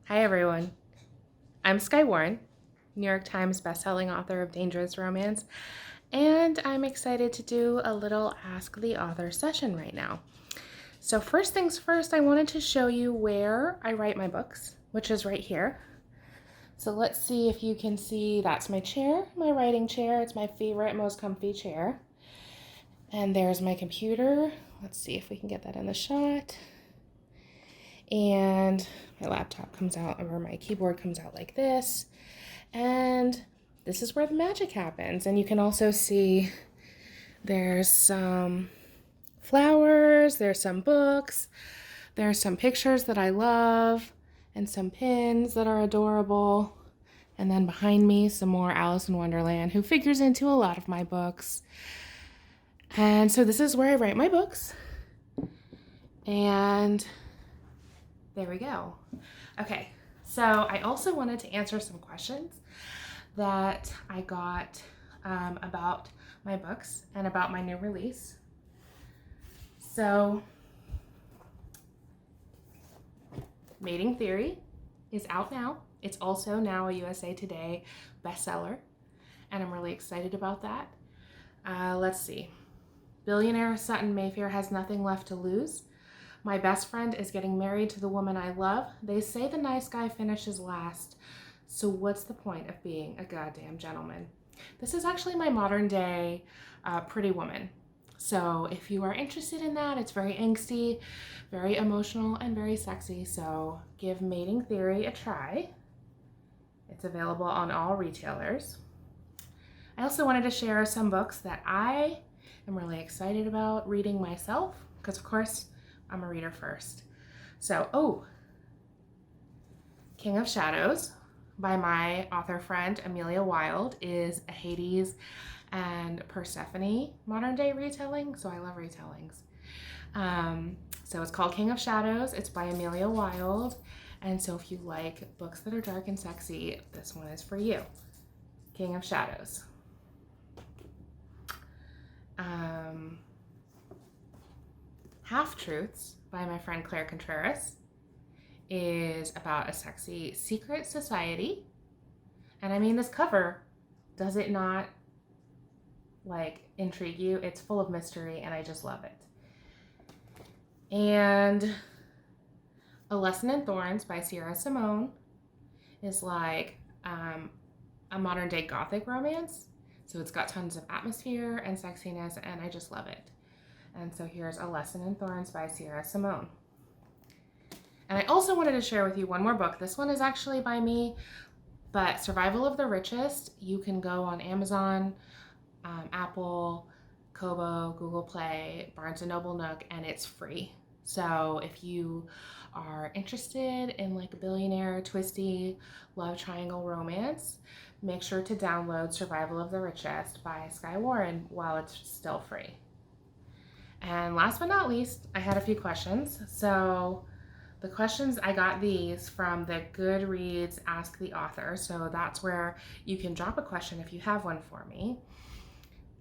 Hi everyone, I'm Skye Warren, New York Times bestselling author of dangerous romance, and I'm excited to do a little Ask the Author session right now. So first things first, I wanted to show you where I write my books, which is right here. So let's see if you can see, that's my chair, my writing chair. It's my favorite, most comfy chair. And there's my computer. Let's see if we can get that in the shot. And my laptop comes out, or my keyboard comes out like this. And this is where the magic happens. And you can also see there's some flowers, there's some books, there's some pictures that I love, and some pins that are adorable. And then behind me, some more Alice in Wonderland, who figures into a lot of my books. And so this is where I write my books. And there we go. Okay, so I also wanted to answer some questions that I got about my books and about my new release. So, Mating Theory is out now. It's also now a USA Today bestseller, and I'm really excited about that. Let's see. Billionaire Sutton Mayfair has nothing left to lose. My best friend is getting married to the woman I love. They say the nice guy finishes last. So what's the point of being a goddamn gentleman? This is actually my modern day Pretty Woman. So if you are interested in that, it's very angsty, very emotional, and very sexy. So give Mating Theory a try. It's available on all retailers. I also wanted to share some books that I am really excited about reading myself, because of course, I'm a reader first. So, King of Shadows by my author friend Amelia Wilde is a Hades and Persephone modern day retelling, so I love retellings. So it's called King of Shadows. It's by Amelia Wilde, and so if you like books that are dark and sexy, this one is for you. King of Shadows. Half-Truths by my friend Claire Contreras is about a sexy secret society. And I mean, this cover, does it not intrigue you? It's full of mystery and I just love it. And A Lesson in Thorns by Sierra Simone is like a modern day gothic romance. So it's got tons of atmosphere and sexiness and I just love it. And so here's A Lesson in Thorns by Sierra Simone. And I also wanted to share with you one more book. This one is actually by me, but Survival of the Richest. You can go on Amazon, Apple, Kobo, Google Play, Barnes & Noble Nook, and it's free. So if you are interested in like a billionaire, twisty, love triangle romance, make sure to download Survival of the Richest by Skye Warren while it's still free. And last but not least, I had a few questions. So the questions, I got these from the Goodreads Ask the Author. So that's where you can drop a question if you have one for me.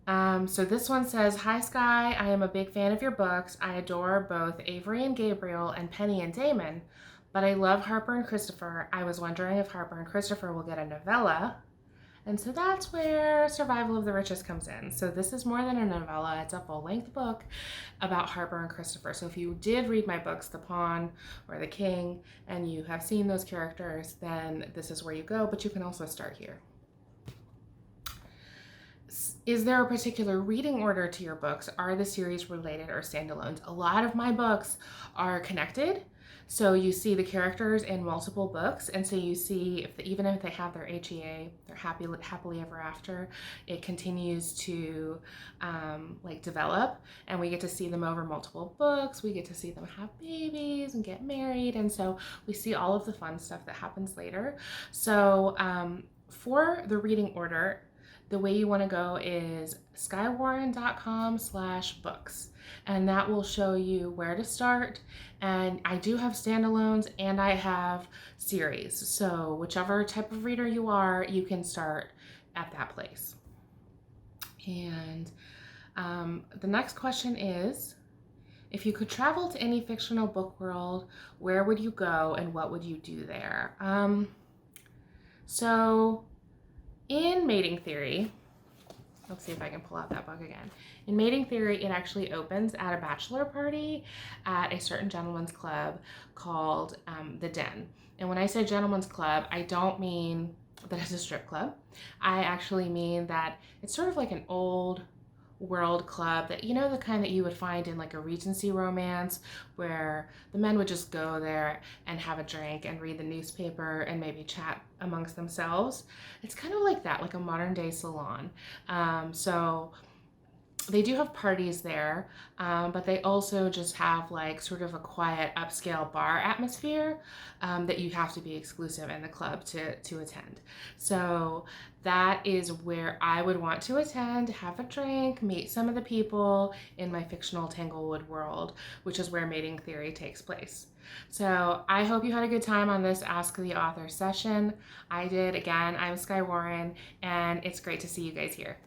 So this one says, "Hi Skye, I am a big fan of your books. I adore both Avery and Gabriel and Penny and Damon, but I love Harper and Christopher. I was wondering if Harper and Christopher will get a novella." And so that's where Survival of the Richest comes in. So this is more than a novella, it's a full-length book about Harper and Christopher. So if you did read my books, The Pawn or The King, and you have seen those characters, then this is where you go, but you can also start here. Is there a particular reading order to your books? Are the series related or standalones? A lot of my books are connected. So you see the characters in multiple books, and so you see even if they have their HEA, their happily ever after, it continues to develop, and we get to see them over multiple books. We get to see them have babies and get married, and so we see all of the fun stuff that happens later. So for the reading order, the way you want to go is skyewarren.com/books, and that will show you where to start. And I do have standalones and I have series. So whichever type of reader you are, you can start at that place. And the next question is, If you could travel to any fictional book world, where would you go and what would you do there? So in Mating Theory, let's see if I can pull out that book again. In Mating Theory, it actually opens at a bachelor party at a certain gentleman's club called The Den. And when I say gentleman's club, I don't mean that it's a strip club. I actually mean that it's sort of like an old world club that, you know, the kind that you would find in like a Regency romance where the men would just go there and have a drink and read the newspaper and maybe chat amongst themselves. It's kind of like that, like a modern day salon. So they do have parties there, but they also just have like sort of a quiet upscale bar atmosphere that you have to be exclusive in the club to attend. So that is where I would want to attend, have a drink, meet some of the people in my fictional Tanglewood world, which is where Mating Theory takes place. So I hope you had a good time on this Ask the Author session. I did. Again, I'm Skye Warren, and it's great to see you guys here.